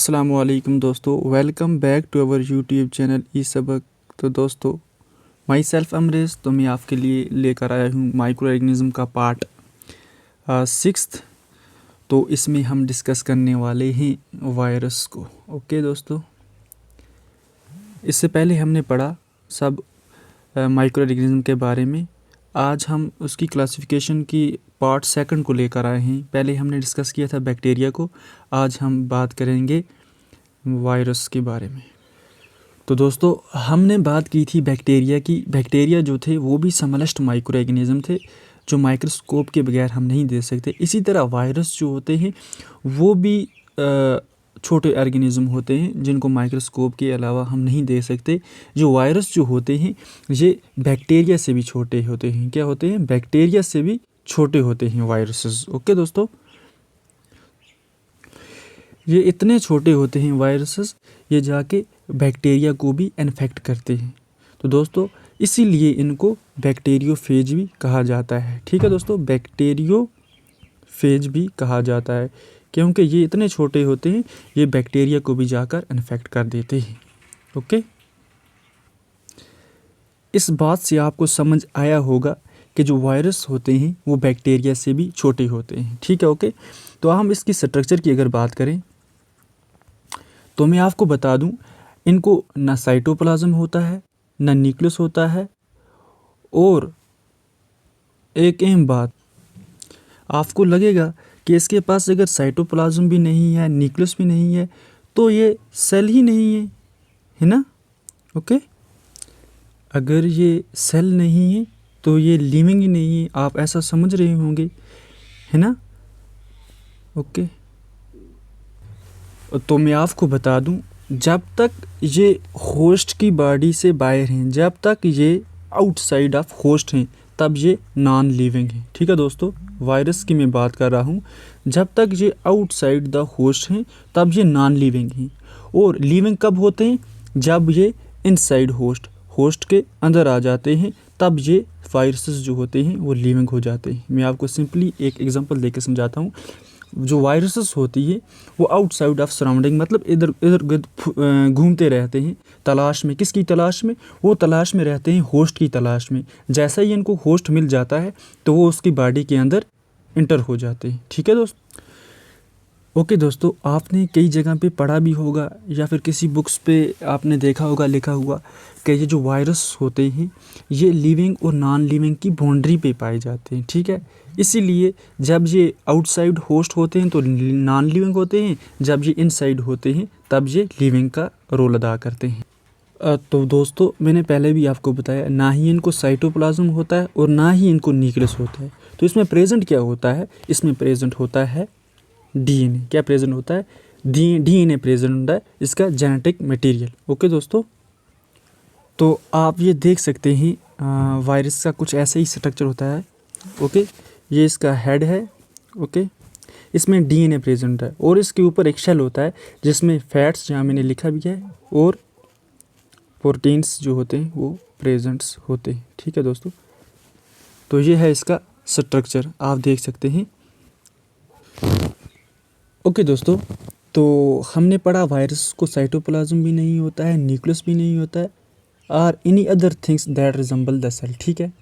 अस्सलामुअलैकुम दोस्तों, welcome back to our YouTube channel ई सबक। तो दोस्तों, माई सेल्फ अमरेज, तो मैं आपके लिए लेकर आया हूँ माइक्रो ऑर्गेनिज्म का पार्ट 6। तो इसमें हम डिस्कस करने वाले हैं वायरस को। ओके दोस्तों, इससे पहले हमने पढ़ा सब माइक्रो ऑर्गेनिज्म के बारे में। आज हम उसकी क्लासिफिकेशन की पार्ट 2 को लेकर आए हैं। पहले हमने डिस्कस किया था बैक्टीरिया को, आज हम बात करेंगे वायरस के बारे में। तो दोस्तों, हमने बात की थी बैक्टीरिया की। बैक्टीरिया जो थे वो भी समलेस्ट माइक्रो ऑर्गेनिज्म थे जो माइक्रोस्कोप के बगैर हम नहीं देख सकते। इसी तरह वायरस जो होते हैं वो भी छोटे ऑर्गेनिज्म होते हैं जिनको माइक्रोस्कोप के अलावा हम नहीं देख सकते। जो वायरस जो होते हैं ये बैक्टीरिया से भी छोटे होते हैं। क्या होते हैं? बैक्टीरिया से भी छोटे होते हैं वायरसेस। ओके दोस्तों, ये इतने छोटे होते हैं वायरसेस, ये जाके बैक्टीरिया को भी इन्फेक्ट करते हैं। तो दोस्तों, इसीलिए इनको बैक्टीरियोफेज भी कहा जाता है। ठीक है दोस्तों, बैक्टीरियोफेज भी कहा जाता है क्योंकि ये इतने छोटे होते हैं, ये बैक्टीरिया को भी जाकर इन्फेक्ट कर देते हैं। ओके, इस बात से आपको समझ आया होगा कि जो वायरस होते हैं वो बैक्टीरिया से भी छोटे होते हैं। ठीक है, ओके। तो हम इसकी स्ट्रक्चर की अगर बात करें तो मैं आपको बता दूं, इनको ना साइटोप्लाज्म होता है ना न्यूक्लियस होता है। और एक अहम बात, आपको लगेगा कि इसके पास अगर साइटोप्लाज्म भी नहीं है, न्यूक्लियस भी नहीं है, तो ये सेल ही नहीं है ना? ओके, अगर ये सेल नहीं है तो ये लिविंग ही नहीं है, आप ऐसा समझ रहे होंगे, है ना? ओके, तो मैं आपको बता दूं, जब तक ये होस्ट की बॉडी से बाहर हैं, जब तक ये आउटसाइड ऑफ होस्ट हैं, तब ये नॉन लिविंग हैं। ठीक है दोस्तों, वायरस की मैं बात कर रहा हूँ। जब तक ये आउटसाइड द होस्ट हैं तब ये नॉन लिविंग हैं। और लिविंग कब होते हैं? जब ये इनसाइड होस्ट के अंदर आ जाते हैं, तब ये वायरसेस जो होते हैं वो लिविंग हो जाते हैं। मैं आपको सिंपली एक एग्जांपल देकर समझाता हूँ। जो वायरसेस होती है वो आउटसाइड ऑफ सराउंडिंग, मतलब इधर इधर घूमते रहते हैं तलाश में। किसकी तलाश में? वो तलाश में रहते हैं होस्ट की तलाश में। जैसा ही इनको होस्ट मिल जाता है तो वो उसकी बॉडी के अंदर इंटर हो जाते हैं। ठीक है दोस्त। ओके दोस्तों, आपने कई जगह पे पढ़ा भी होगा या फिर किसी बुक्स पे आपने देखा होगा लिखा हुआ कि ये जो वायरस होते हैं ये लिविंग और नॉन लिविंग की बाउंड्री पे पाए जाते हैं। ठीक है, इसीलिए जब ये आउटसाइड होस्ट होते हैं तो नॉन लिविंग होते हैं, जब ये इनसाइड होते हैं तब ये लिविंग का रोल अदा करते हैं। तो दोस्तों, मैंने पहले भी आपको बताया, ना ही इनको साइटोप्लाज्म होता है और ना ही इनको न्यूक्लियस होता है। तो इसमें प्रेजेंट क्या होता है? इसमें प्रेजेंट होता है डीएनए। क्या प्रेजेंट होता है? डीएनए प्रेजेंट होता है, इसका जेनेटिक मटेरियल। ओके दोस्तों, तो आप ये देख सकते हैं वायरस का कुछ ऐसा ही स्ट्रक्चर होता है। ओके, ये इसका हेड है। ओके, इसमें डीएनए प्रेजेंट है और इसके ऊपर एक शेल होता है जिसमें फैट्स, जहाँ मैंने लिखा भी है, और प्रोटीन्स जो होते हैं वो प्रेजेंट्स होते हैं। ठीक है दोस्तों, तो ये है इसका स्ट्रक्चर, आप देख सकते हैं। ओके दोस्तों, तो हमने पढ़ा वायरस को साइटोप्लाज्म भी नहीं होता है, न्यूक्लियस भी नहीं होता है, और any other things that resemble the cell. ठीक है,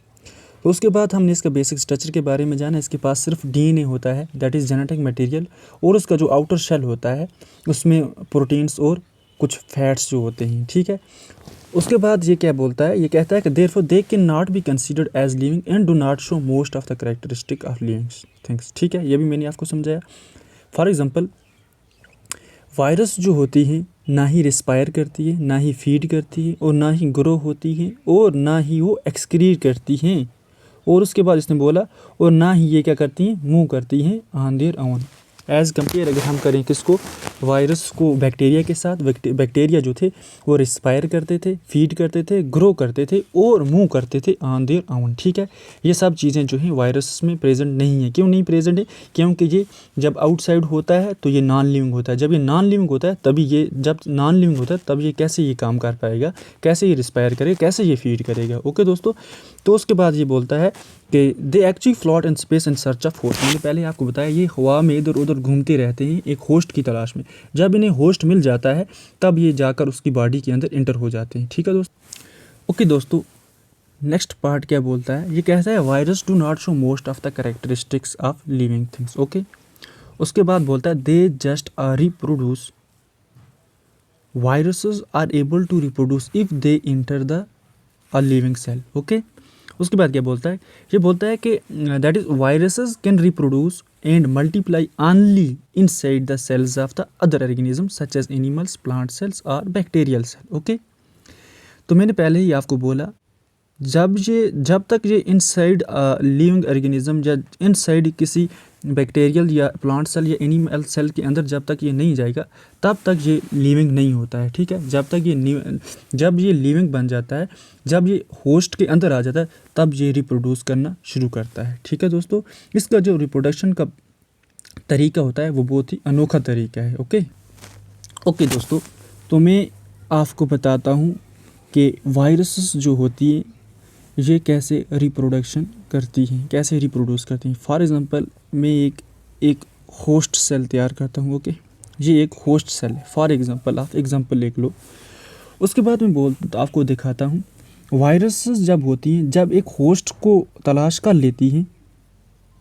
तो उसके बाद हमने इसका बेसिक स्ट्रक्चर के बारे में जाना। इसके पास सिर्फ डीएनए होता है, दैट इज़ जेनेटिक मटेरियल, और उसका जो आउटर शेल होता है उसमें प्रोटीन्स और कुछ फैट्स जो होते हैं। ठीक है, उसके बाद ये क्या बोलता है? ये कहता है कि therefore they can not be considered as living and do not show most of the characteristic of living things. ठीक है, ये भी मैंने आपको समझाया। फॉर एग्जाम्पल, वायरस जो होती है ना ही रिस्पायर करती है, ना ही फीड करती है, और ना ही ग्रो होती है, और ना ही वो एक्सक्रीट करती हैं। और उसके बाद इसने बोला, और ना ही ये क्या करती हैं? मूव करती हैं on their own. As compare अगर हम करें किसको? वायरस को बैक्टीरिया के साथ। बैक्टीरिया जो थे वो रिस्पायर करते थे, फीड करते थे, ग्रो करते थे और मूव करते थे ऑन देयर ओन। ठीक है, ये सब चीज़ें जो हैं वायरस में प्रेजेंट नहीं है। क्यों नहीं प्रेजेंट है? क्योंकि ये जब आउटसाइड होता है तो ये नॉन लिविंग होता है। जब ये नॉन लिविंग होता है तभी ये, जब नॉन लिविंग होता है तब ये कैसे ये काम कर पाएगा, कैसे ये रिस्पायर करेगा, कैसे ये फीड करेगा। ओके दोस्तों, तो उसके बाद ये बोलता है कि they actually float in space in search of host. मैंने पहले आपको बताया ये हवा में इधर उधर घूमते रहते हैं एक होस्ट की तलाश में। जब इन्हें होस्ट मिल जाता है तब ये जाकर उसकी बॉडी के अंदर इंटर हो जाते हैं। ठीक है दोस्तों। ओके दोस्तों, नेक्स्ट पार्ट क्या बोलता है, ये कहता है virus do not show most of the characteristics of living things. Okay, उसके बाद बोलता है they just reproduce, viruses are able to reproduce if they enter the a living cell. Okay, उसके बाद क्या बोलता है, ये बोलता है कि that is viruses can reproduce and multiply only inside the cells of the other organism such as animals, plant cells और बैक्टीरियल सेल। ओके, तो मैंने पहले ही आपको बोला जब तक ये इनसाइड लिविंग ऑर्गेनिज्म या इनसाइड किसी बैक्टीरियल या प्लांट सेल या एनिमल सेल के अंदर जब तक ये नहीं जाएगा तब तक ये लिविंग नहीं होता है। ठीक है, जब ये लिविंग बन जाता है, जब ये होस्ट के अंदर आ जाता है तब ये रिप्रोड्यूस करना शुरू करता है। ठीक है दोस्तों, इसका जो रिप्रोडक्शन का तरीका होता है वो बहुत ही अनोखा तरीका है। ओके दोस्तों, तो मैं आपको बताता हूँ कि वायरसेस जो होती है ये कैसे रिप्रोडक्शन करती हैं, कैसे रिप्रोड्यूस करती हैं। फॉर एग्ज़ाम्पल मैं एक होस्ट सेल तैयार करता हूँ। ओके, ये एक होस्ट सेल है। फॉर एग्ज़ाम्पल आप एग्ज़ाम्पल लिख लो। उसके बाद मैं आपको दिखाता हूँ वायरसेस जब होती हैं, जब एक होस्ट को तलाश कर लेती हैं।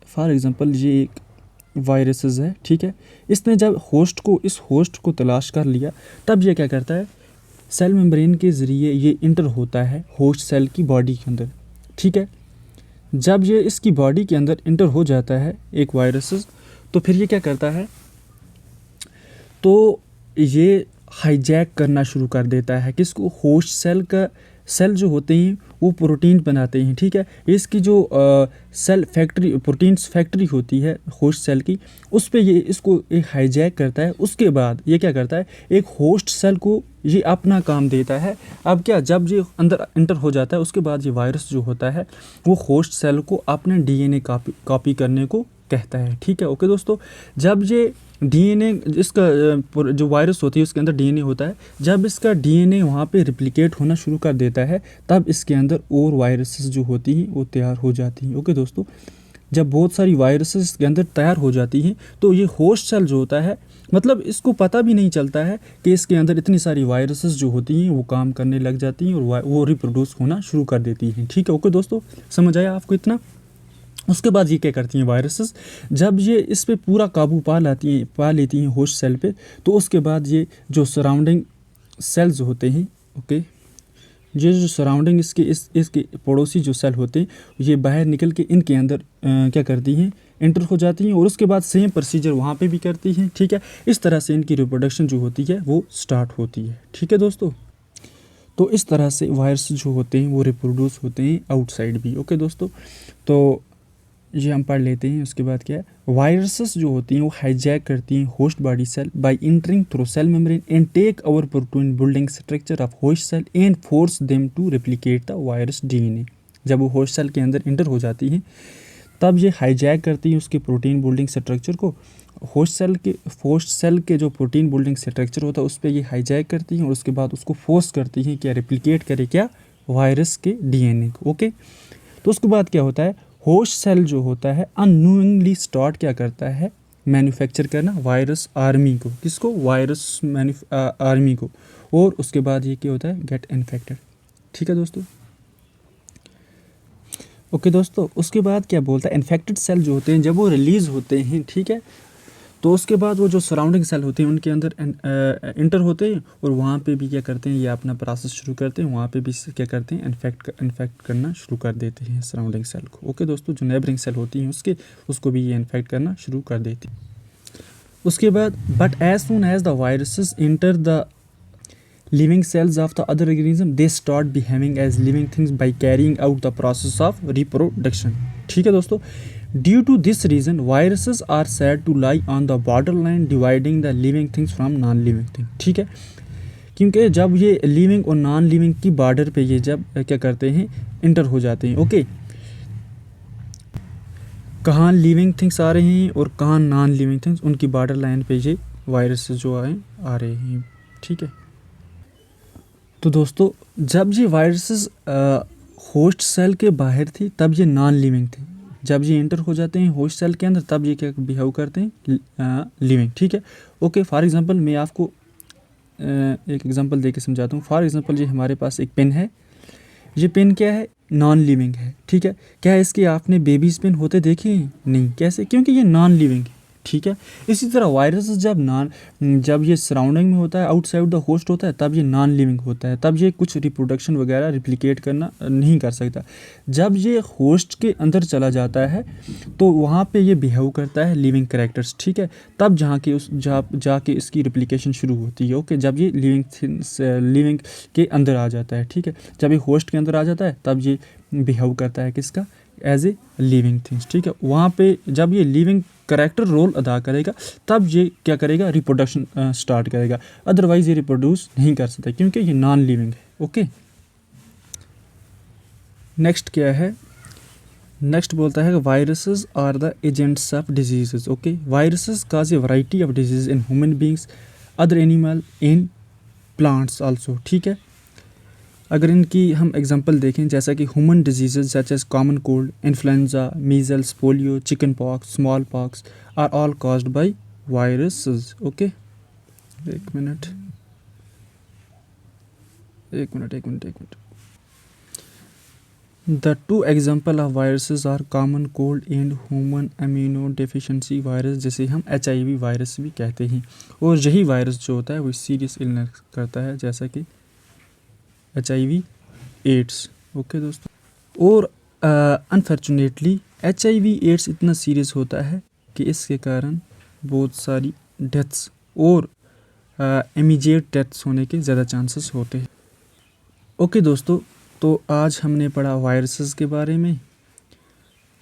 फॉर एग्ज़ाम्पल ये एक वायरसेस है, ठीक है, इसने जब इस होस्ट को तलाश कर लिया तब ये क्या करता है, सेल मेम्ब्रेन के ज़रिए ये इंटर होता है होस्ट सेल की बॉडी के अंदर। ठीक है, जब ये इसकी बॉडी के अंदर इंटर हो जाता है एक वायरसेस, तो फिर ये क्या करता है, तो ये हाईजैक करना शुरू कर देता है किसको, होस्ट सेल का। सेल जो होते हैं वो प्रोटीन बनाते हैं। ठीक है, इसकी जो सेल फैक्ट्री, प्रोटीन्स फैक्ट्री होती है होस्ट सेल की, उस पे ये इसको एक हाईजैक करता है। उसके बाद ये क्या करता है, एक होस्ट सेल को ये अपना काम देता है। अब क्या, जब ये अंदर इंटर हो जाता है उसके बाद ये वायरस जो होता है वो होस्ट सेल को अपने डीएनए कॉपी करने को कहता है। ठीक है, ओके दोस्तों, जब ये डीएनए, इसका जो वायरस होती है उसके अंदर डीएनए होता है, जब इसका डीएनए वहाँ पे रिप्लिकेट होना शुरू कर देता है तब इसके अंदर और वायरसेस जो होती हैं वो तैयार हो जाती हैं। ओके दोस्तों, जब बहुत सारी वायरसेस इसके अंदर तैयार हो जाती हैं तो ये होस्ट सेल जो होता है, मतलब इसको पता भी नहीं चलता है कि इसके अंदर इतनी सारी वायरसेस जो होती हैं वो काम करने लग जाती हैं और वो रिप्रोड्यूस होना शुरू कर देती हैं। ठीक है, ओके दोस्तों, समझ आया आपको इतना। उसके बाद ये क्या करती हैं वायरसेस, जब ये इस पे पूरा काबू पा लेती हैं होस्ट सेल पे, तो उसके बाद ये जो सराउंडिंग सेल्स होते हैं, ओके, ये जो सराउंडिंग इसके पड़ोसी जो सेल होते हैं ये बाहर निकल के इनके अंदर क्या करती हैं, इंटर हो जाती हैं और उसके बाद सेम प्रोसीजर वहाँ पे भी करती हैं। ठीक है, इस तरह से इनकी रिप्रोडक्शन जो होती है वो स्टार्ट होती है। ठीक है दोस्तों, तो इस तरह से वायरस जो होते हैं वो रिप्रोड्यूस होते हैं आउटसाइड भी। ओके दोस्तों, तो ये हम पढ़ लेते हैं। उसके बाद क्या है, वायरसेस जो होती हैं वो हाईजैक करती हैं host body cell by entering through cell membrane and take over protein building structure of host cell and force them to replicate the virus DNA. जब वो होस्ट सेल के अंदर इंटर हो जाती हैं तब ये हाईजैक करती हैं उसके प्रोटीन बिल्डिंग स्ट्रक्चर को, होस्ट सेल के जो प्रोटीन बिल्डिंग स्ट्रक्चर होता है उस पर ये हाईजैक करती हैं और उसके बाद उसको फोर्स करती हैं क्या, रेप्लिकेट करे क्या, वायरस के डीएनए को। ओके, तो उसके बाद क्या होता है, होस्ट सेल जो होता है अननोइंगली स्टार्ट क्या करता है, मैन्युफैक्चर करना वायरस आर्मी को, किसको, वायरस आर्मी को, और उसके बाद ये क्या होता है, गेट इन्फेक्टेड। ठीक है दोस्तों, ओके दोस्तों, उसके बाद क्या बोलता है, इन्फेक्टेड सेल जो होते हैं जब वो रिलीज़ होते हैं, ठीक है, तो उसके बाद वो जो सराउंडिंग सेल होते हैं उनके अंदर इंटर होते हैं और वहाँ पे भी क्या करते हैं, ये अपना प्रोसेस शुरू करते हैं, वहाँ पे भी क्या करते हैं, इन्फेक्ट करना शुरू कर देते हैं सराउंडिंग सेल को। ओके दोस्तों, जो नेबरिंग सेल होती हैं उसको भी ये इन्फेक्ट करना शुरू कर देती हैं। उसके बाद but as soon as the viruses enter the living cells of the other organism they start behaving as living things by carrying out the process of reproduction। ठीक है दोस्तों, due to this reason viruses are said to lie on the borderline dividing the living things from non living things। ठीक है, क्योंकि जब ये living और non living की बॉर्डर पे ये जब क्या करते हैं, इंटर हो जाते हैं। ओके, कहाँ लिविंग थिंग्स आ रहे हैं और कहाँ नॉन लिविंग थिंग्स, उनकी बॉर्डर लाइन पे ये वायरस जो आ रहे हैं। ठीक है, तो दोस्तों जब ये वायरसेस होस्ट सेल के बाहर थी तब ये नॉन लिविंग थे, जब ये एंटर हो जाते हैं होस्ट सेल के अंदर तब ये क्या बिहेव करते हैं, लिविंग। ठीक है, ओके। फॉर एग्जांपल मैं आपको एक एग्जांपल दे के समझाता हूँ। फॉर एग्जांपल ये हमारे पास एक पेन है, ये पेन क्या है, नॉन लिविंग है। ठीक है, क्या है इसके आपने बेबीज़ पेन होते देखे हैं? नहीं, कैसे? क्योंकि ये नॉन लिविंग है। ठीक है, इसी तरह वायरस जब ये सराउंडिंग में होता है, आउटसाइड द होस्ट होता है, तब ये नॉन लिविंग होता है, तब ये कुछ रिप्रोडक्शन वगैरह रिप्लिकेट करना नहीं कर सकता। जब ये होस्ट के अंदर चला जाता है तो वहाँ पे ये बिहेव करता है लिविंग कैरेक्टर्स। ठीक है, तब जाके इसकी रिप्लिकेशन शुरू होती है। ओके, जब ये लिविंग के अंदर आ जाता है। ठीक है, जब ये होस्ट के अंदर आ जाता है तब ये बिहेव करता है किसका, एज ए लिविंग थिंग्स। ठीक है, वहाँ पे जब ये लिविंग करेक्टर रोल अदा करेगा तब ये क्या करेगा, रिप्रोडक्शन स्टार्ट करेगा, अदरवाइज ये रिप्रोड्यूस नहीं कर सकता क्योंकि ये नॉन लिविंग है। ओके, नेक्स्ट क्या है, नेक्स्ट बोलता है viruses are the agents of diseases. Okay, viruses cause a variety of disease in human beings, other animal, in plants also. ठीक है, अगर इनकी हम एग्जांपल देखें जैसा कि human diseases such as common cold, influenza, measles, polio, chicken pox, small pox are all caused by viruses. Okay, एक minute. The two example of viruses are common cold and human immunodeficiency virus, जिसे हम HIV virus भी कहते हैं। और यही virus जो होता है वो सीरियस इलनेस करता है जैसा कि HIV एड्स। ओके दोस्तों, और अनफॉर्चुनेटली HIV एड्स इतना सीरियस होता है कि इसके कारण बहुत सारी डेथ्स और इमीडिएट डेथ्स होने के ज़्यादा चांसेस होते हैं। ओके दोस्तों, तो आज हमने पढ़ा वायरसेस के बारे में।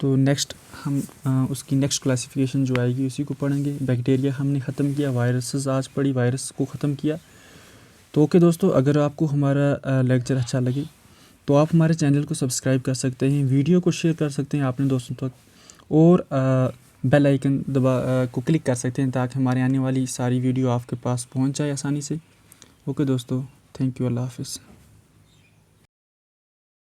तो नेक्स्ट हम उसकी नेक्स्ट क्लासिफिकेशन जो आएगी उसी को पढ़ेंगे। बैक्टीरिया हमने ख़त्म किया, वायरसेस आज पढ़ी, वायरस को ख़त्म किया। तो ओके दोस्तों, अगर आपको हमारा लेक्चर अच्छा लगे तो आप हमारे चैनल को सब्सक्राइब कर सकते हैं, वीडियो को शेयर कर सकते हैं अपने दोस्तों तक, और बेल आइकन को क्लिक कर सकते हैं ताकि हमारे आने वाली सारी वीडियो आपके पास पहुंच जाए आसानी से। ओके दोस्तों, थैंक यू, अल्लाह हाफिज़।